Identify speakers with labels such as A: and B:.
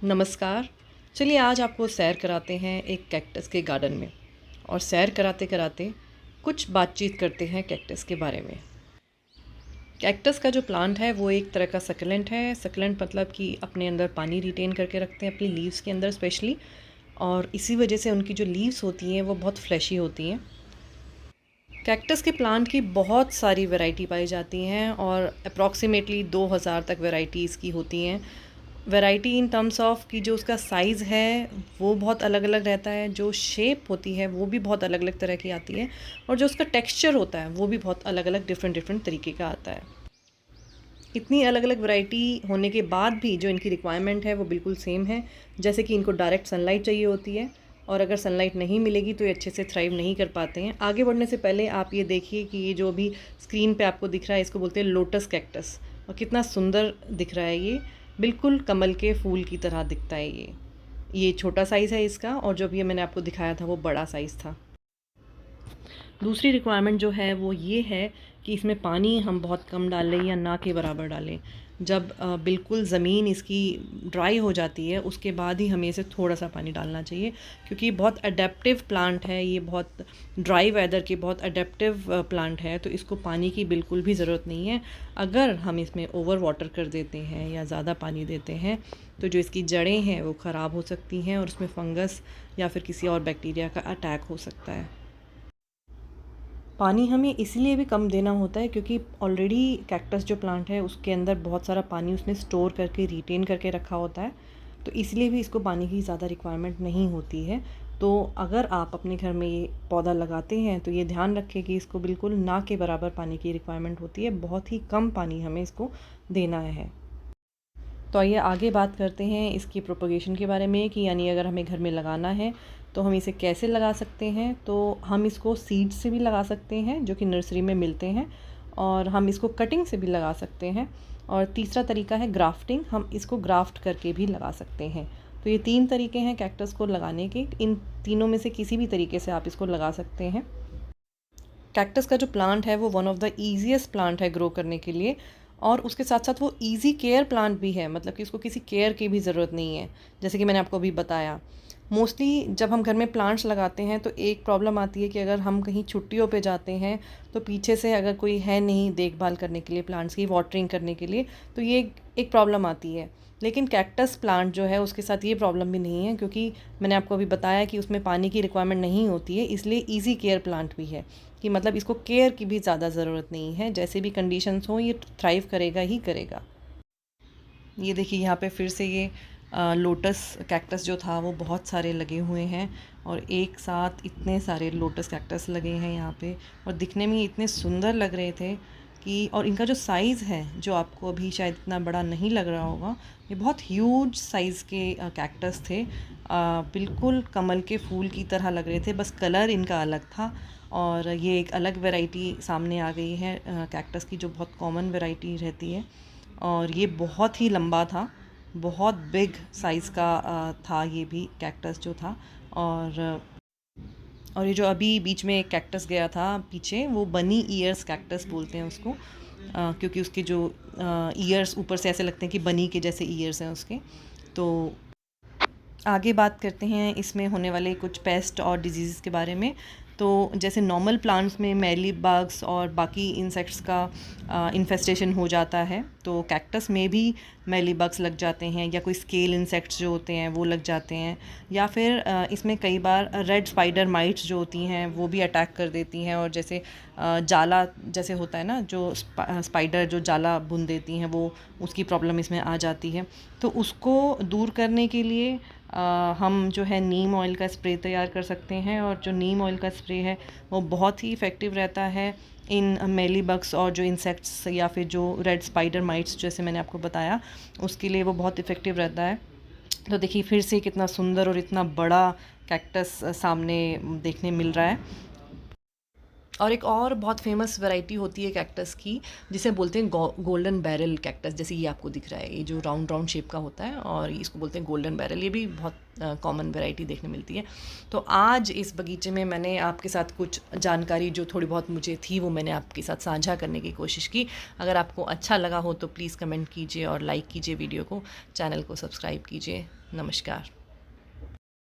A: नमस्कार। चलिए आज आपको सैर कराते हैं एक कैक्टस के गार्डन में और सैर कराते कराते कुछ बातचीत करते हैं कैक्टस के बारे में। कैक्टस का जो प्लांट है वो एक तरह का सक्लेंट है। सक्लेंट मतलब कि अपने अंदर पानी रिटेन करके रखते हैं अपनी लीव्स के अंदर स्पेशली, और इसी वजह से उनकी जो लीव्स होती हैं वो बहुत फ्लैशी होती हैं। कैक्टस के प्लांट की बहुत सारी वैरायटी पाई जाती हैं और अप्रॉक्सीमेटली 2000 तक वैरायटीज़ की होती हैं। वैरायटी इन टर्म्स ऑफ कि जो उसका साइज़ है वो बहुत अलग अलग रहता है, जो शेप होती है वो भी बहुत अलग अलग तरह की आती है, और जो उसका टेक्सचर होता है वो भी बहुत अलग अलग डिफरेंट डिफरेंट तरीके का आता है। इतनी अलग अलग वैरायटी होने के बाद भी जो इनकी रिक्वायरमेंट है वो बिल्कुल सेम है। जैसे कि इनको डायरेक्ट सनलाइट चाहिए होती है, और अगर सनलाइट नहीं मिलेगी तो ये अच्छे से थ्राइव नहीं कर पाते हैं। आगे बढ़ने से पहले आप ये देखिए कि ये जो भी स्क्रीन पे आपको दिख रहा है इसको बोलते हैं लोटस कैक्टस, और कितना सुंदर दिख रहा है ये, बिल्कुल कमल के फूल की तरह दिखता है ये छोटा साइज़ है इसका, और जो भी मैंने आपको दिखाया था वो बड़ा साइज़ था। दूसरी रिक्वायरमेंट जो है वो ये है कि इसमें पानी हम बहुत कम डालें या ना के बराबर डालें। जब बिल्कुल ज़मीन इसकी ड्राई हो जाती है उसके बाद ही हमें इसे थोड़ा सा पानी डालना चाहिए, क्योंकि बहुत अडेप्टिव प्लांट है ये, बहुत ड्राई वेदर के बहुत अडेप्टिव प्लांट है, तो इसको पानी की बिल्कुल भी ज़रूरत नहीं है। अगर हम इसमें ओवर वाटर कर देते हैं या ज़्यादा पानी देते हैं तो जो इसकी जड़ें हैं वो ख़राब हो सकती हैं और उसमें फंगस या फिर किसी और बैक्टीरिया का अटैक हो सकता है। पानी हमें इसलिए भी कम देना होता है क्योंकि ऑलरेडी कैक्टस जो प्लांट है उसके अंदर बहुत सारा पानी उसने स्टोर करके रिटेन करके रखा होता है, तो इसलिए भी इसको पानी की ज़्यादा रिक्वायरमेंट नहीं होती है। तो अगर आप अपने घर में ये पौधा लगाते हैं तो ये ध्यान रखें कि इसको बिल्कुल ना के बराबर पानी की रिक्वायरमेंट होती है, बहुत ही कम पानी हमें इसको देना है। तो आइए आगे बात करते हैं इसकी प्रोपगेशन के बारे में, कि यानी अगर हमें घर में लगाना है तो हम इसे कैसे लगा सकते हैं। तो हम इसको सीड से भी लगा सकते हैं जो कि नर्सरी में मिलते हैं, और हम इसको कटिंग से भी लगा सकते हैं, और तीसरा तरीका है ग्राफ्टिंग, हम इसको ग्राफ्ट करके भी लगा सकते हैं। तो ये 3 तरीके हैं कैक्टस को लगाने के। इन तीनों में से किसी भी तरीके से आप इसको लगा सकते हैं। कैक्टस का जो प्लांट है वो one of the easiest plant है ग्रो करने के लिए, और उसके साथ साथ वो इजी केयर प्लांट भी है, मतलब कि उसको किसी केयर की भी ज़रूरत नहीं है, जैसे कि मैंने आपको अभी बताया। मोस्टली जब हम घर में प्लांट्स लगाते हैं तो एक प्रॉब्लम आती है कि अगर हम कहीं छुट्टियों पे जाते हैं तो पीछे से अगर कोई है नहीं देखभाल करने के लिए, प्लांट्स की वाटरिंग करने के लिए, तो ये एक प्रॉब्लम आती है। लेकिन कैक्टस प्लांट जो है उसके साथ ये प्रॉब्लम भी नहीं है, क्योंकि मैंने आपको अभी बताया कि उसमें पानी की रिक्वायरमेंट नहीं होती है, इसलिए ईजी केयर प्लांट भी है, कि मतलब इसको केयर की भी ज़्यादा ज़रूरत नहीं है, जैसे भी कंडीशंस हों ये थ्राइव करेगा ही करेगा। ये देखिए यहाँ पे फिर से ये लोटस कैक्टस जो था वो बहुत सारे लगे हुए हैं, और एक साथ इतने सारे लोटस कैक्टस लगे हैं यहाँ पे, और दिखने में इतने सुंदर लग रहे थे कि, और इनका जो साइज़ है जो आपको अभी शायद इतना बड़ा नहीं लग रहा होगा, ये बहुत ह्यूज साइज़ के कैक्टस थे। बिल्कुल कमल के फूल की तरह लग रहे थे, बस कलर इनका अलग था। और ये एक अलग वैरायटी सामने आ गई है कैक्टस की, जो बहुत कॉमन वैरायटी रहती है, और ये बहुत ही लंबा था, बहुत बिग साइज़ का था ये भी कैक्टस जो था। और ये जो अभी बीच में एक कैक्टस गया था पीछे, वो बनी ईयर्स कैक्टस बोलते हैं उसको, क्योंकि उसके जो ईयर्स ऊपर से ऐसे लगते हैं कि बनी के जैसे ईयर्स हैं उसके। तो आगे बात करते हैं इसमें होने वाले कुछ पेस्ट और डिजीज़ के बारे में। तो जैसे नॉर्मल प्लांट्स में मेली बग्स और बाकी इंसेक्ट्स का इन्फेस्टेशन हो जाता है, तो कैक्टस में भी मेली बग्स लग जाते हैं, या कोई स्केल इंसेक्ट्स जो होते हैं वो लग जाते हैं, या फिर इसमें कई बार रेड स्पाइडर माइट्स जो होती हैं वो भी अटैक कर देती हैं, और जैसे जाला जैसे होता है ना, जो स्पाइडर जो जाला बुन देती हैं, वो उसकी प्रॉब्लम इसमें आ जाती है। तो उसको दूर करने के लिए हम जो है नीम ऑयल का स्प्रे तैयार कर सकते हैं, और जो नीम ऑयल का स्प्रे है वो बहुत ही इफ़ेक्टिव रहता है इन मेली बग्स और जो इंसेक्ट्स या फिर जो रेड स्पाइडर माइट्स जैसे मैंने आपको बताया, उसके लिए वो बहुत इफ़ेक्टिव रहता है। तो देखिए फिर से कितना सुंदर और इतना बड़ा कैक्टस सामने देखने मिल रहा है। और एक और बहुत फेमस वैरायटी होती है कैक्टस की, जिसे बोलते हैं गोल्डन बैरल कैक्टस। जैसे ये आपको दिख रहा है, ये जो राउंड राउंड शेप का होता है, और इसको बोलते हैं गोल्डन बैरल। ये भी बहुत कॉमन वैरायटी देखने मिलती है। तो आज इस बगीचे में मैंने आपके साथ कुछ जानकारी जो थोड़ी बहुत मुझे थी वो मैंने आपके साथ साझा करने की कोशिश की। अगर आपको अच्छा लगा हो तो प्लीज़ कमेंट कीजिए और लाइक कीजिए वीडियो को, चैनल को सब्सक्राइब कीजिए। नमस्कार।